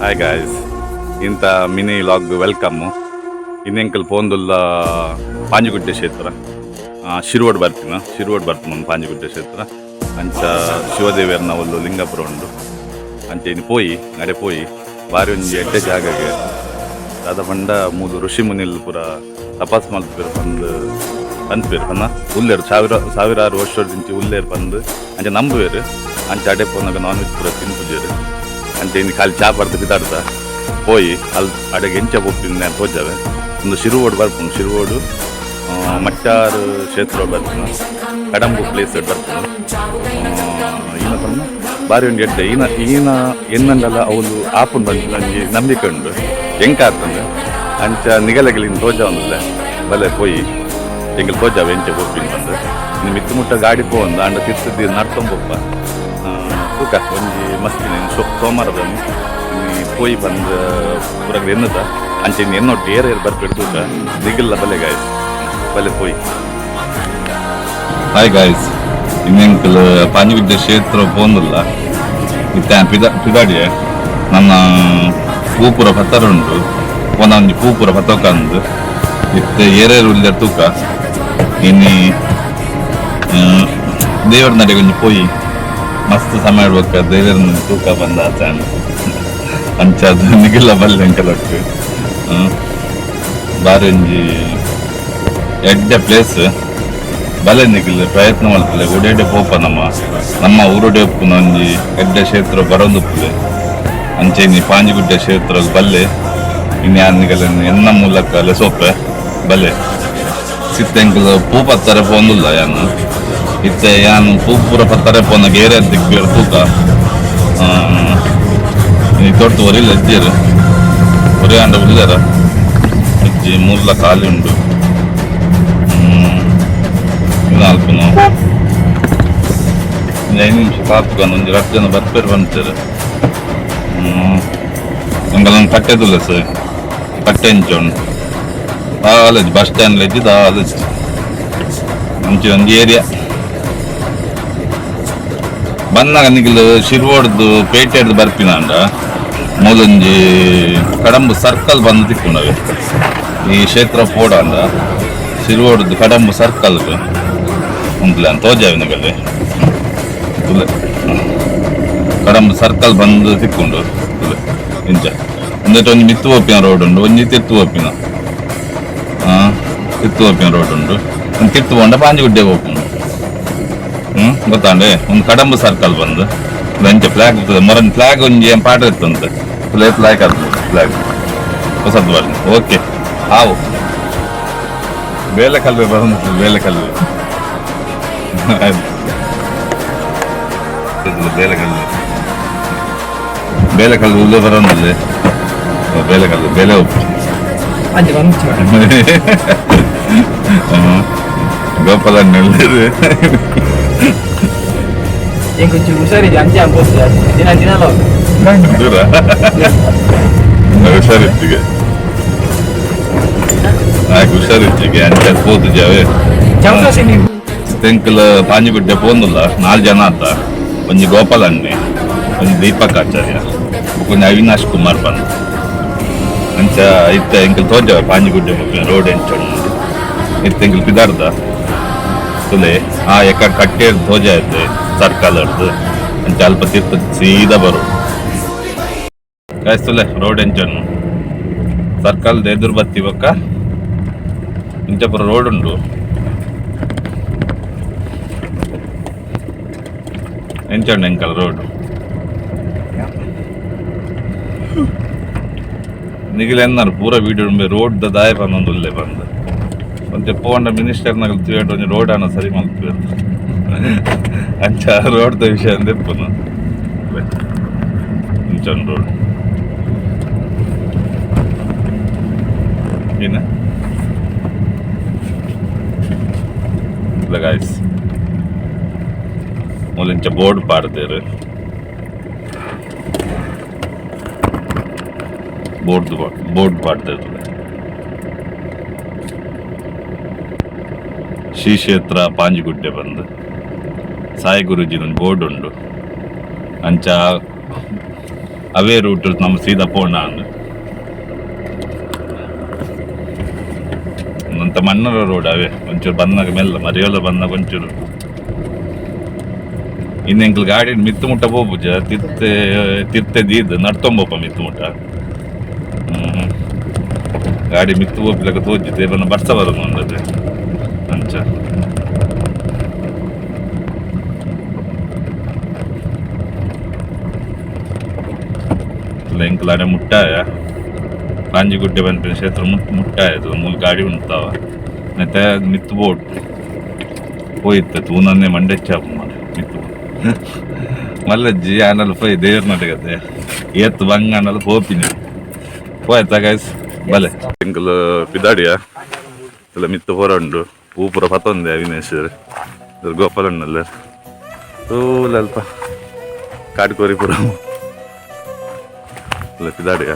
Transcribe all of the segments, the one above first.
Hi guys, ಇಂಥ mini log welcome. ಇನ್ನೆಂಕಲ್ ಪೋಂದುಲ್ಲ ಪಾಂಜಿಗುಡ್ಡೆ ಕ್ಷೇತ್ರ ಶಿರುವಡ್ ಬರ್ತೀನಿ ಪಾಂಜಿಗುಡ್ಡೆ ಕ್ಷೇತ್ರ ಅಂಚ ಶಿವದೇವಿಯರ್ನ ಒಂದು ಲಿಂಗಪುರ ಉಂಡು. ಅಂಚೆ ಇನ್ನು ಪೋಯಿ ನಡೆ ಪೋಯಿ ಬಾರಿ ಒಂಜಿ ಎಡ್ಡೆ ಜಾಗಗೆ ದಾದ ಪಂಡ ಮೂಲು ಋಷಿ ಮುನಿಲ್ ಪೂರ ತಪಾಸ್ ಮಲ್ಪೇರು ಬಂದು ಅಂದ್ಪೇರು ಪನ್ನ ಉಲ್ಲೇರು ಸಾವಿರಾರು ವರ್ಷದಿಂಚಿ ಉಲ್ಲೇರು ಬಂದು ಅಂಚೆ ನಂಬುವೇರು. ಅಂಚೆ ಅಡೆ ಪೋನಾಗ ನಾನ್ ವೆಜ್ ಪೂರ ತಿನ್ಪುಜೇರು. ಅಂಚೆ ಇನ್ನು ಖಾಲಿ ಚಾ ಬರ್ದು ಬಿದ್ದಾಡ್ದ ಪೋಯಿ ಅಲ್ಲಿ ಅಡೆಗೆ ಎಂಚ ಹೋಗ್ತೀನಿ ತೋಜಾವೆ. ಒಂದು ಶಿರುವೋಡು ಬರ್ಪುಂಡು, ಶಿರುವೋಡು ಮಟ್ಟಾರು ಕ್ಷೇತ್ರ ಬರ್ತೀನಿ, ಕಡಂಬು ಪ್ಲೇಸ್ ಬರ್ತೀನಿ. ಈನ ಪನ್ನ ಬಾರಿ ಒಂದು ಎಡ್ಡೆ ಈನ ಎನ್ನಂದಲ್ಲ ಅವಳು ಆಪುಂಡು ಬಂದು ನನಗೆ ನಂಬಿಕೆ ಉಂಡು ಎಂಕಾತಂದು ಅಂಚ ನಿಗಲಗಿಲಿನ ತೋಜ ಒಂದಿಲ್ಲ ಬಲೆ ಪೋಯಿ ಎಂಗಲ್ ತೋಜಾವೆ ಎಂಚ ಹೋಗ್ತೀನಿ ಬಂದು ಇನ್ನು ಮಿತ್ತು ಮುಟ್ಟ ಗಾಡಿ ಪೋಂದು ಅಂಡ ತಿರ್ತಿದ್ದು ನಡ್ಕೊಂಬಪ್ಪ ತೂಕ ಒಂಜಿ ಮಸ್ತ್ ಸೋಮವಾರ ಬಂದು ಪೋಯಿ ಬಂದು ಪೂರಾಗ ಎನ್ನದ ಅಂಚೆ ಇನ್ನು ಎನ್ನೊಟ್ಟು ಏರ್ ಬರ್ಬೇಡು ತೂಕ ನಿಗಲ್ಲ ಬಲೆ ಗಾಯ್ಸ್ ಬಲೆ ಪೋಯಿ. ಹಾಯ್ ಗಾಯ್ಸ್, ಇನ್ನೆಂಕಲ್ ಪಾಂಜಿಗುಡ್ಡೆ ಕ್ಷೇತ್ರ ಪೋಂದಿಲ್ಲ ಇತ್ತೆ ಪಿದಾಡಿಯೆ ನನ್ನ ಪೂಪುರ ಪತ್ತರ ಉಂಟು ಪೋನ ಒಂಜಿ ಪೂಪುರ ಪತ್ತೊಕ್ಕಂದು ಇತ್ತೆ ಏರೇರು ಉಲ್ಲೇರು ತೂಕ ಇನ್ನಿ ದೇವರ ನಡೆಗೆ ಒಂಜಿ ಪೋಯಿ ಮಸ್ತ್ ಸಮಯ ಇಡ್ಬೇಕ ದೇವರ ತೂಕ ಬಂದ ಆಚಾನ ಅಂಚದು ನಿಗಿಲ್ಲ ಬಲ್ಲೆ ಎಂಕಲಕ್ಕೆ ಬಾರಿ ಒಂಜಿ ಎಡ್ಡೆ ಪ್ಲೇಸ್ ಬಲೆ ನಿಗಿಲ್ಲ ಪ್ರಯತ್ನ ಮಾಡ್ತಿಲ್ಲ ಒಡೆಡೆ ಪೋಪ ನಮ್ಮ ಊರುಡೆ ಉಪ್ಪುನ ಒಂಜಿ ಎಡ್ಡೆ ಕ್ಷೇತ್ರ ಬರೋದುಪ್ಪುಲೆ ಅಂಚೆ ನೀ ಪಾಂಜಿಗುಡ್ಡೆ ಕ್ಷೇತ್ರ ಬಲ್ಲೆ ಇನ್ಯಾನಿಗಲ್ಲ ಎನ್ನ ಮೂಲಕ ಲೆಸೋಪೆ ಬಲೆ ಸಿತ್ತೆಂಕಲ್ ಪೂ ಪತ್ತಾರೆ ಪೋಂದಿಲ್ಲ ಯಾನು ಇತ್ತೆ ಯಾನು ಪೂಪುರ ಪತ್ತಾರೆ ಪೋನ ಗೇರೆ ದಿಕ್ಬೇರು ತೂಕ ದೊಡ್ಡ ಒರಿಲ್ಲ ಎಜ್ಜೇರು ಒರಿ ಅಂಡ ಉಳ್ಳೇರ ಅಜ್ಜಿ ಮೂರ್ಲ ಖಾಲಿ ಉಂಡು ನಾಲ್ಕು 5 ನಿಮಿಷ ಪಾಪ್ಕೊಂಡು ಒಂದು 10 ಜನ ಬರ್ಪೇರು ಬಂತಾರೆ. ಎಂಗಲ್ಲೊಂದು ಕಟ್ಟೆದಿಲ್ಲ ಸರ್, ಕಟ್ಟೆ ಎಂಚೋಂಡು ಆಲಜ್ ಬಸ್ ಸ್ಟ್ಯಾಂಡ್ ಇದ್ದಿದ್ದು ಆಲಜ್ ಮುಂಚೆ ಒಂದು ಏರಿಯಾ ಬಂದಾಗ ನಿಗಲು ಶಿರ್ವೋಡ್ದು ಪೇಟೆಡ್ದು ಬರ್ಪಿನ ಅಂಡ ಮೂಲೊಂಜಿ ಕಡಂಬು ಸರ್ಕಲ್ ಬಂದು ತಿಕ್ಕೊಂಡವೆ ಈ ಕ್ಷೇತ್ರ ಪೋಡ ಅಂದ ಶಿರ್ವೋಡ್ದು ಕಡಂಬು ಸರ್ಕಲ್ ಉಂಟ್ಲೆ ಅಂತ ತೋಜಾವಿನಗಲ್ಲಿ ಕಡಂಬು ಸರ್ಕಲ್ ಬಂದು ತಿಕ್ಕೊಂಡು ಇಂಚ ಒಂದೆಟ್ಟು ಒಂಜಿ ಮಿತ್ತು ಒಪ್ಪಿನ ರೋಡ್ ಉಂಡು, ಒಂಜಿ ತಿತ್ತು ಒಪ್ಪಿನ ರೋಡ್ ಉಂಡು. ಒಂದು ತಿತ್ತು ಬಂಡ ಪಾಂಜಿಗುಡ್ಡೆ ಹೋಗ್ಕೊಂಡು ಗೊತ್ತಾಂಡೆ ಒಂದು ಕಡಂಬು ಸರ್ಕಲ್ ಬಂದು ಅಂಚೆ ಫ್ಲಾಗ್ ಮರನ್ ಫ್ಲಾಗ್ ಒಂಜಿ ಏನು ಪಾಠ ಇತ್ತಂತೆ ಫ್ಲಾಗ್ ಅದು ಫ್ಲಾಗ್ ಹೊಸದು ಬರ್ಲಿ ಓಕೆ ಹಾವು ಬೇಲೆ ಕಲ್ವೆ ಬಂದು ಬೇಲೆ ಕಲ್ವೆ ಬೇಲೆ ಕಲ್ಲು ಉಳ್ಳೆ ಬರೋದಿಲ್ಲ ಬೇಲೆ ಕಲ್ಲು ಬೇಲೆ ಉಪ್ಪು ಗೋಪಾಲ ನೆಲ್ಲಿದೆ ದೂರ ಹುಷಾರಿತ್ತಿಗೆ ಹುಷಾರಿತ್ತಿಗೆ ಅಂಚೆ ಪೋತು ಜಾವೆ ತೆಂಕಲ್ ಪಾಂಜಿಗುಡ್ಡೆ ಪೋಂದಿಲ್ಲ 4 ಜನ ಆತ ಒಂಜಿ ಗೋಪಾಲ ಅಣ್ಣೆ ಒಂಜಿ ದೀಪಕ್ ಆಚಾರ್ಯ ಒಂಜಿ ಅವಿನಾಶ್ ಕುಮಾರ್ ಬಂದು ಅಂಚ ಇತ್ತ ಎಂಕಲ್ ತೋಜಾವ ಪಾಂಜಿಗುಡ್ಡೆ ಮುಖ್ಯ ರೋಡ್ ಎಂಚೊಂಡು ಇತ್ತ ಎಂಕಲ್ ಪಿದಾರ್ದ ತುಲೆ ಆ ಎಕ ಕಟ್ಟೆ ತೋಜ ಐತೆ ಸರ್ಕಲ್ ಹಿಡ್ದು ಅಂಚ ಅಲ್ಪ ತಿರ್ತ ಸೀದಾ ಬರು ಕಾಯಿಸ್ತಲೆ ರೋಡ್ ಎಂಚೊಂಡು ಸರ್ಕಲ್ ಎದುರು ಬತ್ತಿವಕ್ಕ ಇಂಚಪುರ ರೋಡ್ ಉಂಡು ಎಂಚಂಡು ಎಂಕಲ್ ರೋಡ್ ನಿಗಿಲೆನ್ನಾರು ಪೂರ ವೀಡಿಯೋ ರೋಡ್ ದಾಯ ಬಂದೊಂದು ಉಲ್ಲೆ ಬಂದು ಒಂಚೆ ಪೋಂಡ ಮಿನಿಸ್ಟರ್ನಾಗ ತಿರುಗಾಟ ಒಂಜಿ ರೋಡ್ ಅನ್ನ ಸರಿ ಮಲ್ಪೇರು ಅಂಚ ರೋಡ್ದ ವಿಷಯ ಅಂದೆಪ್ಪನು ಇಂಚೊಂದು ರೋಡ್ ಏನ ಗಾಯ್ಸ್ ಮೊದಲಿಂಚ ಬೋರ್ಡ್ ಪಾಡ್ದೇರು ಬೋರ್ಡ್ ಪಾಡ್ದೇರು ಶ್ರೀ ಕ್ಷೇತ್ರ ಪಾಂಜಿಗುಡ್ಡೆ ಬಂದು ಸಾಯಿ ಗುರುಜಿನ ಬೋರ್ಡ್ ಉಂಡು ಅಂಚ ಅವೇ ರೂಟ್ ನಮ್ಮ ಸೀದಾ ಪೋಣ ಅಂತ ಮಣ್ಣರ ರೋಡ್ ಅವೇ ಒಂಚೂರು ಬಂದಾಗ ಮೆಲ್ಲ ಮರಿಯೋಲ್ಲ ಬಂದಾಗ ಒಂಚೂರು ಇನ್ನೆಂಕ್ಲು ಗಾಡಿ ಮಿತ್ತು ಮುಟ್ಟ ಹೋಗ್ಬುಜ ತಿರ್ತೆ ದೀದ್ ನಡ್ತೊಂಬೋಪ ಮಿತ್ತು ಮುಟ್ಟ ಗಾಡಿ ಮಿತ್ತು ಹೋಗ್ಲಕ್ಕ ತೋಜಿದ್ದೆ ಬನ್ನ ಬರ್ಸ ಬರೋದು ಅಂದದೆ ಅಂಚ ಎಂಕ್ಲಾಡೆ ಮುಟ್ಟಾಯ ಕಾಂಜಿಗುಡ್ಡೆ ಬಂದ ಕ್ಷೇತ್ರ ಮುಟ್ಟಾಯದು ಮೂಲ ಗಾಡಿ ಉಂಟಾವ ಮತ್ತೆ ಮಿತ್ತು ಬೋಟ್ ಹೋಯ್ತು ತೂನನ್ನೇ ಮಂಡೆಚ್ಚಾಪ ಮಿತ್ತು ಮಲ್ಲಜ್ಜಿ ಆನಲ್ ಪೋಯ್ ದೇವ್ರ ನಟಗತ್ತೆ ಏತ್ತು ಬಂಗ ಅನ್ನಲ್ ಹೋಪಿನಿ ಹೋಯ್ತಾ ಗೈಸ್ ಬಲೆ ಎಂಕಲ್ ಪಿದಾಡಿಯ ಇಲ್ಲ ಮಿತ್ತು ಹೊರಂಡು ಪೂಪುರ ಪತ್ತೊಂದೆ ಅವಿನೇಶ್ ಗೋಪಾಲಣ್ಣಲ್ಲ ತೂಲಲ್ಪ ಕಾಡ್ಕೋರಿಪುರ ಇಲ್ಲ ಪಿದಾಡಿಯ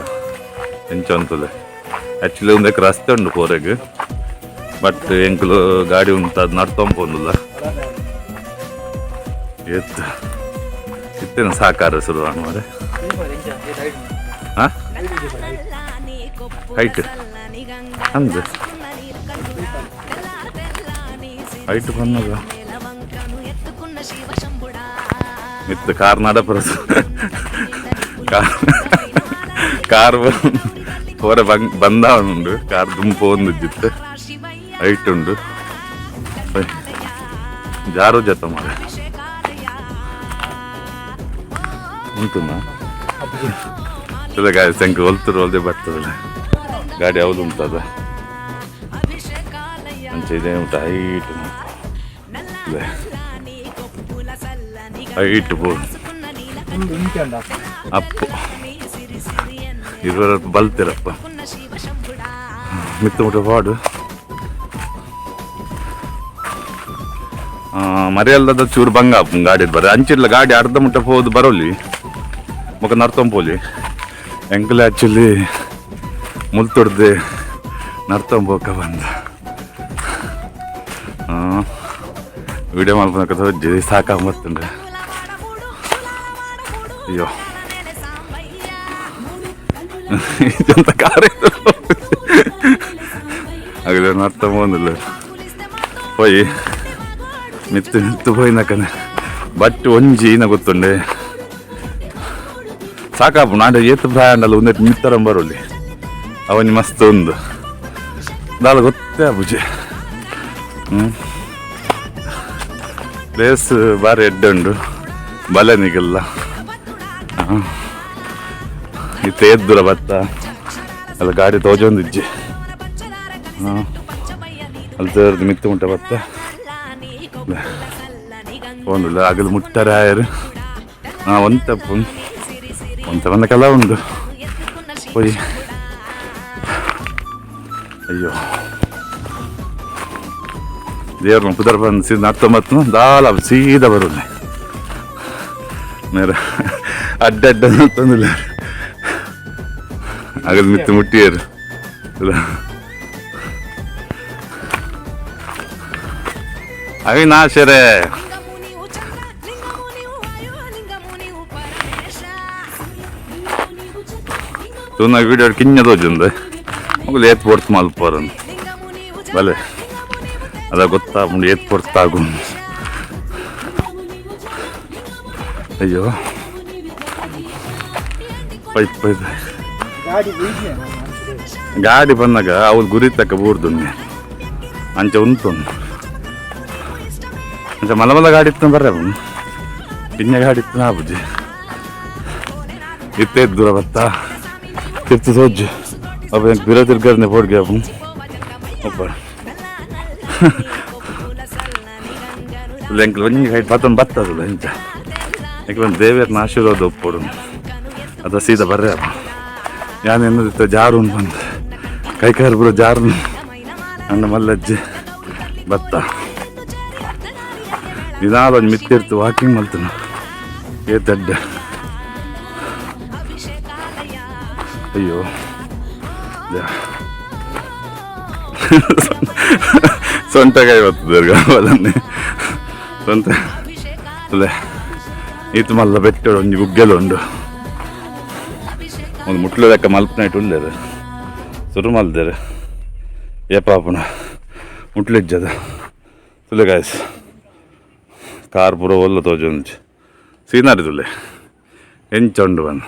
ಎಂಚ ಅಂತಲೆ ಆ್ಯಕ್ಚುಲಿ ಒಂದಕ್ಕೆ ರಸ್ತೆ ಉಂಡು ಪೋರೆಗೆ ಬಟ್ ಎಂಕಲು ಗಾಡಿ ಉಂಟು ಅದು ನಡ್ತೊಂಬೋದಿಲ್ಲ ಎತ್ತು ಇತ್ತೇನು ಸಾಕಾರ ಶುರು ಮಾಡಿ ಹಾಂ ಹೈಟ್ ಅಂದೆ ಹೈಟ್ ಬಂದಾಗ ಇತ್ತು ಕಾರ್ ನಡಪುರ ಕಾರ್ ಹೊರ ಬಂದವನುಂಡು ಕಾರ್ ದುಂಪು ಒಂದಿತ್ತು ಹೈಟ್ ಉಂಡು ಜಾರು ಜತ ಮಾಡ ಉಂಟುನಾ ಇಲ್ಲ ಗಾಡಿ ಸಂಖ್ಯೆ ಹೊಲ್ತರು ಹೊಲ್ದೆ ಬರ್ತದಲ್ಲ ಗಾಡಿ ಯಾವುದು ಉಂಟದ ಅಂಚೆ ಇದೇ ಉಂಟು ಹೈಟ್ ಹೈಟ್ ಬೋ ಅಪ್ಪು ಇರುವರ ಬಲ್ತಿರಪ್ಪ ಮಿತ್ತ ಮುಟ್ಟ ಪಾಡು ಮರೆಯಲ್ಲದ ಚೂರು ಬಂಗ ಗಾಡಿ ಬರ್ರೆ ಅಂಚಿಲ್ಲ ಗಾಡಿ ಅರ್ಧ ಮುಟ್ಟ ಹೋದು ಬರೋಲಿ ಮುಖ ನರ್ತಂಪೋಲಿ ಎಂಕಲ್ ಆ್ಯಕ್ಚುಲಿ ಮುಲ್ತೊಡ್ದೆ ನರ್ತಂಬೋಕ ಬಂದ ವಿಡಿಯೋ ಮಾಡ್ಕೊಳಕ ತೋಜಿ ಸಾಕಾಗ್ಬತ್ತಂದ್ರೆ ಅಯ್ಯೋ ಇದಂತ ಕಾರ್ ಆಗಲೇ ನರ್ತಂಬೋದಿಲ್ಲ ಹೋಯ್ ಮಿತ್ತು ಮಿತ್ತು ಹೋಯ್ನಕನೆ ಬಟ್ ಒಂಜಿನ ಗೊತ್ತುಂಡೆ ಸಾಕಾಪು ನಾಡ ಏತು ಬ್ರ್ಯಾಂಡಲ್ಲ ಒಂದೆಟ್ಟು ಮಿತ್ತರಂ ಬರೋಲಿ ಅವನಿ ಮಸ್ತ್ ಒಂದು ದಾಳ ಗೊತ್ತೇ ಅಬುಜಿ ಪ್ಲೇಸ್ ಬಾರಿ ಎಡ್ಡೆ ಉಂಡು ಬಲನಿಗೆಲ್ಲ ಇತ್ತ ಎದ್ದುರ ಭತ್ತ ಅಲ್ಲ ಗಾಡಿ ತೋಜೊಂದಿಜ್ಜಿ ಅಲ್ಲಿ ತೋರ್ದು ಮಿತ್ತು ಮುಟ್ಟ ಭತ್ತ ಒಂದುಲ್ಲ ಆಗಲು ಮುಟ್ಟಾರೆ ಆಯರು ಒಂತಪ್ಪು ಒಂತ ಬಂದ ಕಲ ಉಂಡು ಹೋಯ್ ಅಯ್ಯೋ ದೇವ್ರ ಪುದರ್ ಬಂದು ಸೀದಾ ನಡ್ತೊಂಬತ್ತು ದಾಲ ಸೀದಾ ಬರೋಲ್ಲ ನೇರ ಅಡ್ಡ ತಂದಿಲ್ಲ ಆಗಲು ಮಿತ್ತು ಮುಟ್ಟಿಯರು ಅವಿನಾಶರೇ ತೂನ ವಿಡಿಯೋ ಕಿನ್ನ ತೋಜುಂದು ಮಗಲು ಏತ್ ಪೋರ್ತ್ ಮಲ್ಪೋರನ್ ಬಲೆ ಅದ ಗೊತ್ತಾ ಏತ್ ಪೋರ್ತ್ ತಾಗು ಅಯ್ಯೋ ಪೈಪ್ ಗಾಡಿ ಬಂದಾಗ ಅವ್ರು ಗುರಿ ತಕ್ಕ ಬೂರ್ದು ಅಂಚ ಉಂಟು ಅಂಚ ಮಲ ಮಲ ಗಾಡಿ ಇತ್ತು ಬರ್ರೆ ಪಿನ್ನೆ ಗಾಡಿ ಇತ್ತು ನಾ ಬುಜ್ಜಿ ಇತ್ತೇ ದೂರ ಬತ್ತಾ ತಿರ್ತು ಸೋಜ್ಜು ಅಪ್ಪ ಎಂಕ್ ಬಿರ ತಿರ್ಗರ್ನೆ ಪೋಡ್ಗೆ ಅಪ್ಪ ಒಬ್ಬ ಎಂಕ್ ಒಂಜಿ ಹೈಟ್ ಬತ್ತೊಂದು ಬತ್ತದಲ್ಲ ಇಂಚ ಎಂಕ್ ಒಂದು ದೇವಿಯರ್ನ ಆಶೀರ್ವಾದ ಒಪ್ಪೋಡು ಅದ ಸೀದಾ ಬರ್ರೆ ಅಪ್ಪ ಯಾನು ಎನ್ನದಿತ್ತ ಜಾರು ಬಂದು ಕೈ ಕಾರು ಬರೋ ಜಾರು ನನ್ನ ಮಲ್ಲಜ್ಜಿ ಬತ್ತ ನಿಧಾನ ಒಂದು ಮಿತ್ತಿರ್ತು ವಾಕಿಂಗ್ ಮಾಡ್ತಾನೆ ಏತಡ್ಡ ಅಯ್ಯೋ ಸೊಂಟಗಾಯಿ ಬರ್ತದೆ ಗಾವಲನ್ನೇ ಸೊಂಟ ಅಲ್ಲೇ ಈತ ಮಲ್ಲ ಬೆಟ್ಟಡು ಒಂಜಿ ಗುಗ್ಗೆಲು ಉಂಡು ಒಂದು ಮುಟ್ಲದಕ್ಕ ಮಲ್ಪನೈಟ್ ಉಳ್ಳೇರು ಸುರು ಮಲ್ದೇರು ಏ ಪಾಪುನ ಮುಟ್ಲಿಜ್ಜದ ತುಲೆ ಗಾಯ್ಸ್ ಕಾರ್ ಪೂರ ಒಲ್ಲ ತೋಜೊಂದು ಸೀನಾರಿ ತುಲೆ ಎಂಚ ಉಂಡು ಬಂದು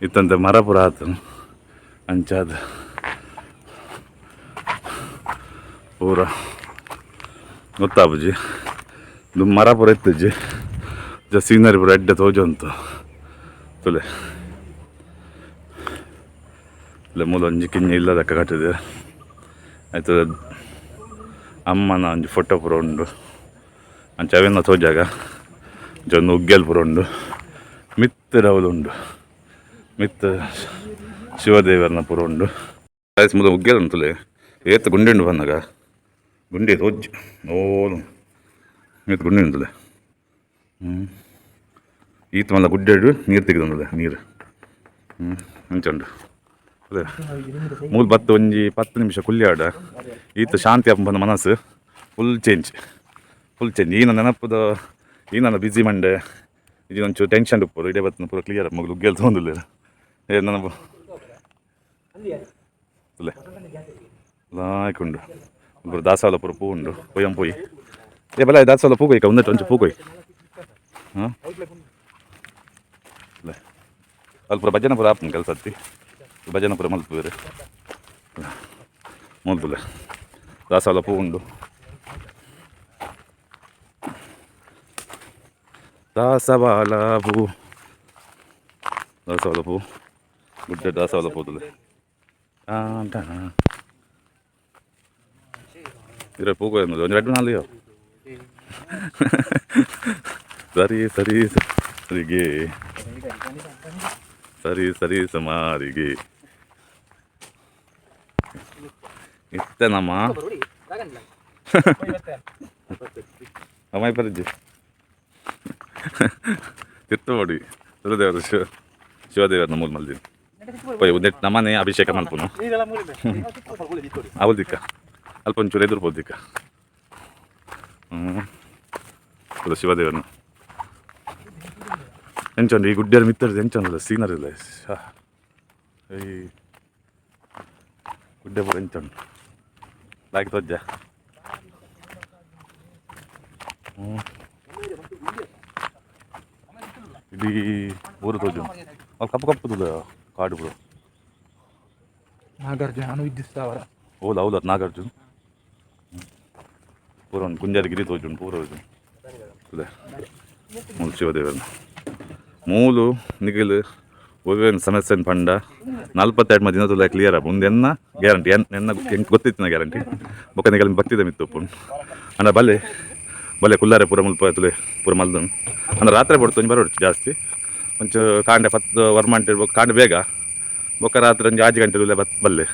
ಇತ್ತಂತೆ ಮರ ಪುರ ಆತನು ಅಂಚಾದ ಪೂರ ಗೊತ್ತಾಪುಜಿ ಇದು ಮರ ಪುರ ಎತ್ತಜ್ಜಿ ಸೀನರಿ ಪುರ ಎಡ್ಡೆ ತೋಜೊಂತು ತುಲೆ ಇಲ್ಲ ಮೂಲ ಒಂಜಿ ಕಿಂಜ ಇಲ್ಲದಕ್ಕ ಕಟ್ಟಿದೆ ಆಯ್ತು ಅಮ್ಮನ ಒಂಜಿ ಫೋಟೋ ಪೂರ ಉಂಡು ಅಂಚ ಅವೆಲ್ಲ ತೋಜಾಗ ಜೊಂದು ಉಗ್ಗೆಲ್ ಪೂರ ಉಂಡು ಮಿತ್ ರವಲು ಉಂಡು ಮಿತ್ ಶಿವದೇವರನ ಪೂರ ಉಂಡು ಆಯ್ತು ಮೂಲ ಉಗ್ಗೆಲ್ ಉಂಟುಲೆ ಏತ್ ಗುಂಡಿ ಉಂಡು ಬಂದಾಗ ಗುಂಡಿ ತೋಜ್ ಓಲು ಮಿತ್ ಗುಂಡಿ ಉಂಟುಲೆ ಈತ ಮಲ್ಲ ಗುಡ್ಡೆ ನೀರು ತೆಗೆದುಂಡಲೆ ನೀರು ಅಂಚ ಉಂಡು ಅದೇ ಮೂಲ ಬತ್ತು ಒಂಜಿ 10 ನಿಮಿಷ ಕುಲ್ಲಿಯಾಡ ಈತ ಶಾಂತಿ ಬಂದ ಮನಸ್ಸು ಫುಲ್ ಚೇಂಜ್ ಈನ ನೆನಪುದ ಈನ ಬ್ಯುಸಿ ಮಂಡೆ ಇದು ಒಂಚೂರು ಟೆನ್ಷನ್ ಉಪ್ಪರು ಇಡೇ ಬತ್ತನ ಪೂರ ಕ್ಲಿಯರ್ ಮಗಳು ಉಗ್ಗೆಲ್ ತೊಗೊಂಡಿಲ್ಲ ಏ ನೆನಪು ಅಲ್ಲೇ ಲಾಯ್ಕೊಂಡು ಒಬ್ಬರು ದಾಸವಾಳ ಪೂರ ಪೂ ಉಂಡು ಪೊಯ್ಯಂ ಪೋಯಿ ಏ ಬಲ ದಾಸವಾಳ ಪೂ ಕೊಯ್ಕ ಒಂದಟ್ಟು ಒಂಚೂರು ಪೂ ಕೊಯ್ ಹಾಂ ಅಲ್ಲೇ ಅಲ್ಲಿ ಪೂರ ಭಜನೆ ಪೂರ ಆಪ್ನ ಕೆಲಸ ಹತ್ತಿ ಭಜನೆ ಪೂರ ಮಲ್ಪುವೇರು ಮಲ್ಪುಲೆ ದಾಸವಾಳ ಪೂ ಉಂಡು ದಾಸವಾಳ ಪೂ ಗುಡ್ಡೆ ದಾಸವಾಳ ಪೂ ತುಲೆ ಇರ ಪೂ ಕೊಯ್ದು ಒಂದು 2-4 ಸರಿ ಸರಿ ಸರಿಗೆ ಸರಿ ಸರಿ ಸುಮಾರಿಗೆ ಇತ್ತೇನಮ್ಮ ಅಮ್ಮಾಯಿ ಪರಿಜ್ಜಿ ತಿರ್ತು ನೋಡಿ ಸುರದೇವರು ಶಿವದೇವರನ್ನ ಮೂಲ ಮಲ್ದಿನಿ ಪೊಯ್ ಉದ್ದೆಟ್ಟು ನಮ್ಮನೆ ಅಭಿಷೇಕ ಮಲ್ಪುನು ಅವಲ್ದಿಕ್ಕ ಅಲ್ಪ ಒಂಚೂರು ಎದುರ್ಬೋದಿಕ್ಕ ಶಿವದೇವರನ್ನ ಎಂಚಂಡು ಈ ಗುಡ್ಡೆರ ಮಿತ್ತರ್ದು ಎಂಚಂದಲ್ಲ ಸೀನರಿ ಇಲ್ಲ ಈ ಗುಡ್ಡೆ ಪೂರ ಎಂಚಂಡು ಲಾಗಿ ತೊಜ್ಜ ಇಡೀ ಊರು ತೋಜು ಅಲ್ಲಿ ಕಪ್ಪು ಕಪ್ಪುದಿಲ್ಲ ಕಾಡು ಪೂರ ನಾಗಾರ್ಜುನ ವಿದ್ಯುತ್ ಹೌದು ಹೌದು ಅದು ನಾಗಾರ್ಜುನ ಪೂರ ಒಂದು ಕುಂಜಾರಿ ಗಿರಿ ತೋಜುಂಡು ಪೂರ ಇದೆ ಮೂಲ ಶಿವದೇವರನ್ನ ಮೂಲು ನಿಗಲು ಒವ್ವೇನು ಸಮಸ್ಯೆ ಪಂಡ 42 ದಿನ ತುಲ ಕ್ಲಿಯರ್ ಆಗ ಮುಂದೆ ಎನ್ನ ಗ್ಯಾರಂಟಿ ಎನ್ನ ಹೆಂಗೆ ಗೊತ್ತಿತ್ತು ಗ್ಯಾರಂಟಿ ಬೊಕ್ಕ ನಿಗಲ್ ಭಕ್ತಿದ ಮಿತ್ತು ಉಪ್ಪುಂಡು ಅಂಡ ಬಲೆ ಕುಲ್ಲಾರೆ ಪೂರ ಮುಲ್ಪ ತುಲೆ ಪೂರ ಮಲ್ದನು ಅಂದ್ರೆ ರಾತ್ರಿ ಬಡ್ತು ಬರೋಡು ಜಾಸ್ತಿ ಒಂಚು ಕಾಂಡೆ 10 ವರ್ಮಂಟೆ ಕಾಂಡೆ ಬೇಗ ಬೊಕ್ಕ ರಾತ್ರಿ ಒಂದು 6 ಗಂಟೆ ತುಲೆ ಬಲ್ಲೆ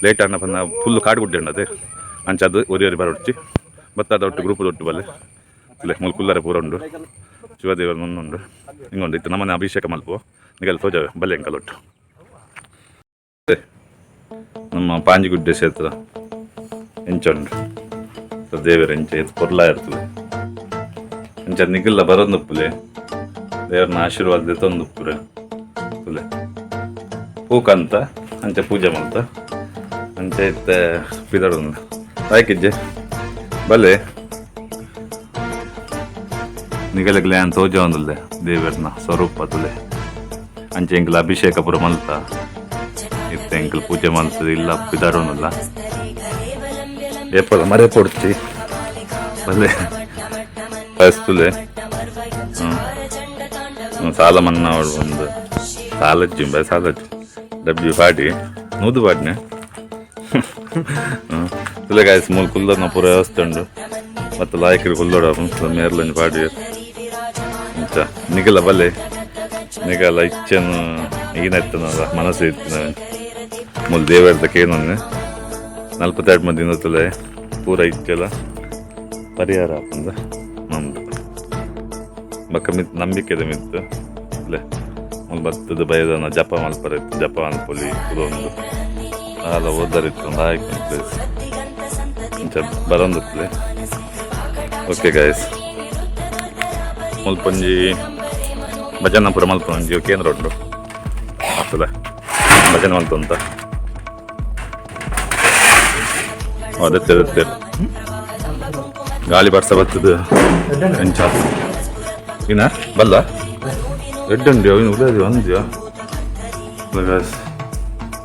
ಲೇಟ್ ಅಣ್ಣ ಬಂದ ಫುಲ್ಲು ಕಾಡು ಗುಡ್ಡೆ ಅಣ್ಣದೆ ಅಂಚದು ಒರಿ ಬರೋಡ್ಚಿ ಬತ್ತಾದ ಒಟ್ಟು ಗ್ರೂಪದ ಒಟ್ಟು ಬಲ್ಲೆ ಇಲ್ಲ ಮೂಲ ಕುಲ್ಲಾರೆ ಪೂರ ಉಂಡು ಶಿವದೇವರ ಮುಂದುಂಡು ಹಿಂಗೊಂಡು ಇತ್ತು ನಮ್ಮನೆ ಅಭಿಷೇಕ ಮಲ್ಪು ನಿಗಲ್ ತೋಜ ಬಲ್ಲೆ ಅಂಕಲೊಟ್ಟು ನಮ್ಮ ಪಾಂಜಿಗುಡ್ಡೆ ಕ್ಷೇತ್ರ ಎಂಚುಂಡು ದೇವರ ಎಂಚ ಪೊರ್ಲ ಇರ್ತದೆ ಎಂಚ ನಿಗಲ್ಲ ಬರೋಂದುಪ್ಪುಲೆ ದೇವ್ರನ್ನ ಆಶೀರ್ವಾದ ತಂದುಪ್ಪುರೆ ತುಲೆ ಪೂಕಂತ ಅಂಚೆ ಪೂಜೆ ಮಾಡ್ತ ಅಂಚೆ ಇತ್ತ ಬಿದಡೊಂದು ಆಯ್ಕಿಜ್ಜೆ ಬಲ್ಲೆ ನಿಗಲಗ್ಲೆ ಅಂತ ತೋಜ ಒಂದಲ್ಲೆ ದೇವರನ್ನ ಸ್ವರೂಪ ತುಲೆ ಅಂಚೆ ಎಂಕಲ್ ಅಭಿಷೇಕ ಪುರ ಮಲ್ತ ಇತ್ತ ಎಂಕಲ್ ಪೂಜೆ ಮಲ್ತದೆ ಇಲ್ಲ ಬಿದಾಡೋನಲ್ಲ ಏಪದ ಮರೆ ಕೊಡ್ತಿ ಬಲ್ಲೆ ಕಳಿಸ್ತುಲೆ ಸಾಲ ಮನ್ನಾ ಒಂದು ಸಾಲಜ್ಜಿ ಸಾಲಜ್ಜಿ ಡಬ್ಬಿ ಪಾಡಿ ನೂದು ಪಾಡಿನೆ ತುಲೆ ಕಾಯಿಸಿ ಮೂಲ ಕುಲ್ಲರ್ನ ಪೂರ ವ್ಯವಸ್ಥೆ ಉಂಡು ಮತ್ತು ಲಾಯಕರು ಕುಲ್ಲೋಡ ಮೇರ್ಲಂಜ್ ಪಾಡಿ ಇಂಚ ನಿಗಲ ಬಲ್ಲೆ ನಿಗಲ ಇಚ್ಛೆನು ಈನೆತ್ತನಲ್ಲ ಮನಸ್ಸು ಇತ್ತಿನ ಮೂಲ ದೇವರದಕ್ಕೆ ಏನೊಂದು 42 ದಿನ ತುಲೆ ಪೂರ ಇಚ್ಚೆಲ್ಲ ಪರಿಹಾರ ಆಪಂದ ನಮ್ದು ಬಕ್ಕ ಮಿತ್ ನಂಬಿಕೆದ ಮಿತ್ತು ಅಲ್ಲೇ ಒಂದು ಬತ್ತದ ಬಯದನ ಜಪ ಮಲ್ಪರಿತ್ತು ಜಪ ಅನ್ಪೊಲಿ ಇದೊಂದು ಆಲ ಓದರಿತ್ತು ಒಂದು ಆಯ್ಕೆ ಪ್ಲೇಸ್ ಇಂಚ ಬರೋಂದು ಪ್ಲೇ ಓಕೆ ಗಾಯ್ಸ್ ಮುಲ್ಪಂಜಿ ಭಜನ ಪುರ ಮಲ್ಪೊಂಜಿ ಕೇಂದ್ರ ಉಂಟು ಬರ್ತದೆ ಭಜನೆ ಅಂತ ಅದತ್ತೆ ಗಾಳಿ ಬರ್ಸ ಬರ್ತದೆ ಎಂಚ ಇನ್ನ ಬಲ್ಲ ರೆಡ್ ಉಂಡ್ಯೋ ಇನ್ನು ಉಳಿಯೋದು ಅಂದ್ಯೋ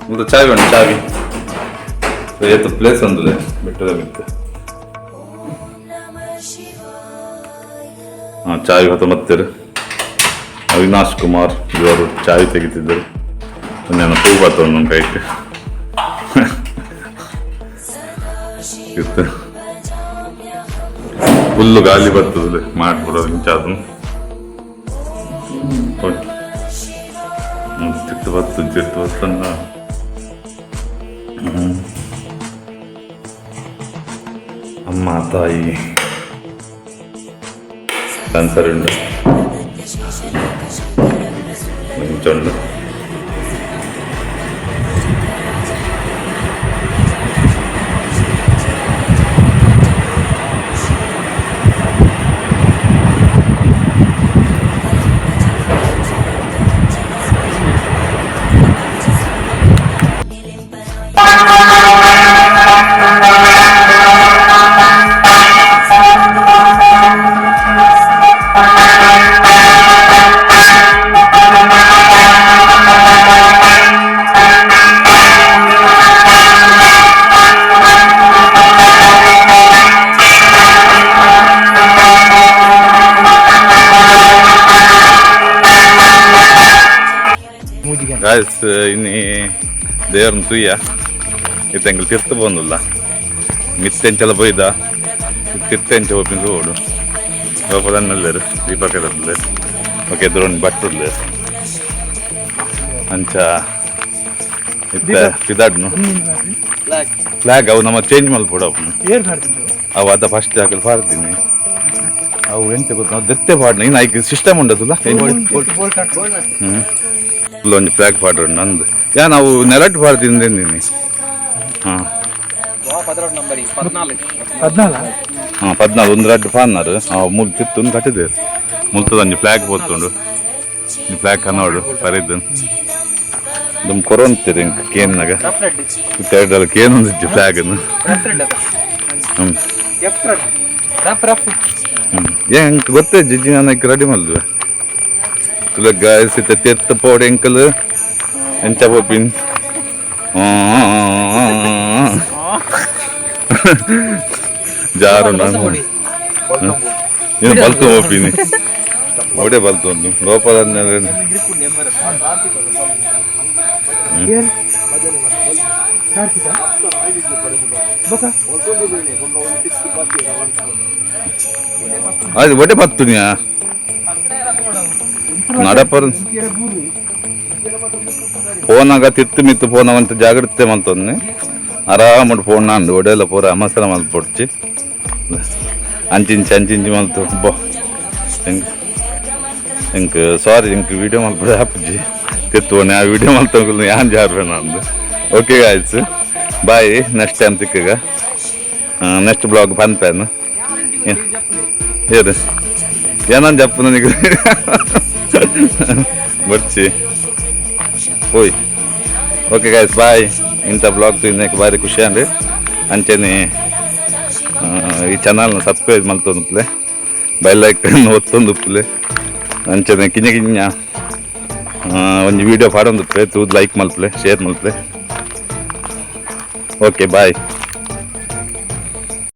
ಮುದ ಚಾಯ್ ಬೇಡ ಚಾವಿ ಏತು ಪ್ಲೇಸ್ ಒಂದಿದೆ ಬೆಟ್ಟದ ಮಿತ್ತೆ ಹಾಂ ಚಾಯ್ ಹೊತ್ತ ಮತ್ತೇರು ಅವಿನಾಶ್ ಕುಮಾರ್ ಇವರು ಚಾಯ್ ತೆಗಿತಿದ್ದರು ಒಂದೇನೋ ತೂ ಬರ್ತದೆ ನಮ್ಮ ಕೈಗೆ ಇತ್ತು ಫುಲ್ಲು ಗಾಳಿ ಬರ್ತದೆ ಮಾಡ್ಬಿಡೋದು ಇಂಚಾದ ತಿಟ್ಟು ಬರ್ತಂದ ಅಮ್ಮ ತಾಯಿ ಕ್ಯಾನ್ಸರ್ ಉಂಟು ಇಂಚುಂಡು ಗಾಯ್ಸ್ ಇನ್ನು ದೇವ್ರನ್ನ ತುಯ್ಯ ಇತ್ತಂಗೆ ತಿರ್ತು ಬಂದಿಲ್ಲ ಮಿತ್ತೆಂಚೆಲ್ಲ ಬೈದ ತಿರ್ತೆಂಚ ಹೋಪಿಂದು ಓಡು ಲೋಪದನ್ನಲ್ಲೇರು ದೀಪಕದಲ್ಲಿ ಓಕೆ ಎದುರು ಬಟ್ಟುಲ್ಲೆ ಅಂಚ ಇತ್ತ ಪಿದಾಡ್ನು ಫ್ಲಾಗ್ ಅವು ನಮ್ಮ ಚೇಂಜ್ ಮಲ್ಪೋಡು ಅವು ಅದ ಫಸ್ಟ್ ಹಾಕಲು ಪಾಡ್ತೀನಿ ಅವು ಎಂತ ಗೊತ್ತ ದೆತ್ತೆ ಪಾಡ್ನ ಇನ್ನು ಆಯ್ಕೆ ಸಿಸ್ಟಮ್ ಉಂಟದಲ್ಲ ಒಂದು ಫ್ಲಾಗ್ ಪಾಡ್ರು ನಂದು ಯಾ ನಾವು ನೆಲಟ್ ಪಾಡ್ತೀನಿ ನೀನು ಹಾಂ 14 ಒಂದು ರಡ್ಡು ಪಾನ್ನಾರು ಮೂರು ತಿತ್ತು ಕಟ್ಟಿದ್ದೇರು ಮುಲ್ತದಂಜಿ ಫ್ಲಾಗ್ ಪೋತುಂಡು ಈ ಫ್ಲಾಗ್ ಕನ್ನೋಡು ಪರಿದ್ದು ನಮ್ಮ ಕೊರೋಂತೀರಿ ಇಂಕ ಕೇನ್ನಾಗ ಎರಡಲ್ಲ ಕೇನ್ ಒಂದಿಜ್ಜಿ ಫ್ಲಾಗನ್ನು ಎಂಕ್ ಗೊತ್ತೇ ಜಿಜ್ಜಿ ನನಗೆ ರೆಡಿ ಮಲ್ವೆ ತುಲ ಗಾಯಸಿತ ತೆತ್ತ ಪೋಡೆ ಎಂಕಲ್ ಎಂಚ ಪೋಪಿನ್ ಜಾರು ನಾನು ಬಲ್ತು ಹೋಗ್ತೀನಿ ಓಡೆ ಬಲ್ತು ಒಂದು ಲೋಪದ ಅದು ಒಡೆ ಬತ್ತು ನೀ ನಡಪರು ಫೋನಾಗ ತಿತ್ತು ಮಿತ್ತು ಫೋನವಂತ ಜಾಗ್ರತೆ ಮಂತೊನ್ನೆ ಆರಾಮಡ್ ಫೋನ್ ಅಂಡು ಒಡೆಲ್ಲ ಪೂರ ಮಸಾಲ ಮಲ್ತು ಪೊಡ್ಚಿ ಅಂಚಿಂಚಿ ಮಲ್ತು ಬೋ ಇಂಕ್ ಸಾರಿ ಇಂಕ್ ವಿಡಿಯೋ ಮಲ್ಪಡ ಹಾಪುಜಿ ತಿತ್ತುವನೆ ಆ ವಿಡಿಯೋ ಮಲ್ತಂಕಲ್ ಯಾನ್ ಜಾರ್ವೆ ನಂದು okay guys bye next time ತಿಕ್ಕಗ ನೆಕ್ಸ್ಟ್ ಬ್ಲಾಗ್ ಪನ್ಪೇನು ಏರು ಏನಂದು ಜಪ್ಪು ನನಗೆ ಬರ್ಚಿ ಹೋಯ್ ಓಕೆ ಗಾಯ್ಸ್ ಬಾಯ್ ಇಂಥ ಬ್ಲಾಗ್ ಇನ್ನಕ್ಕೆ ಭಾರಿ ಖುಷಿ ಅಂದ್ರಿ ಅಂಚೆನೆ ಈ ಚಾನಲ್ನ ಸಬ್ಸ್ಕ್ರೈಬ್ ಮಲ್ತೊಂದುಪ್ಲೆ ಬೆಲ್ ಐಕನ್ ಒತ್ತೊಂದುಪ್ಲೆ ಅಂಚೆನೆ ಕಿಂಜ ಒಂದು ವಿಡಿಯೋ ಪಾಡೊಂದುಪ್ಲೆ ತೂದ್ ಲೈಕ್ ಮಲ್ಪ್ಲೆ ಶೇರ್ ಮಲ್ಪ್ಲೆ ಓಕೆ ಬಾಯ್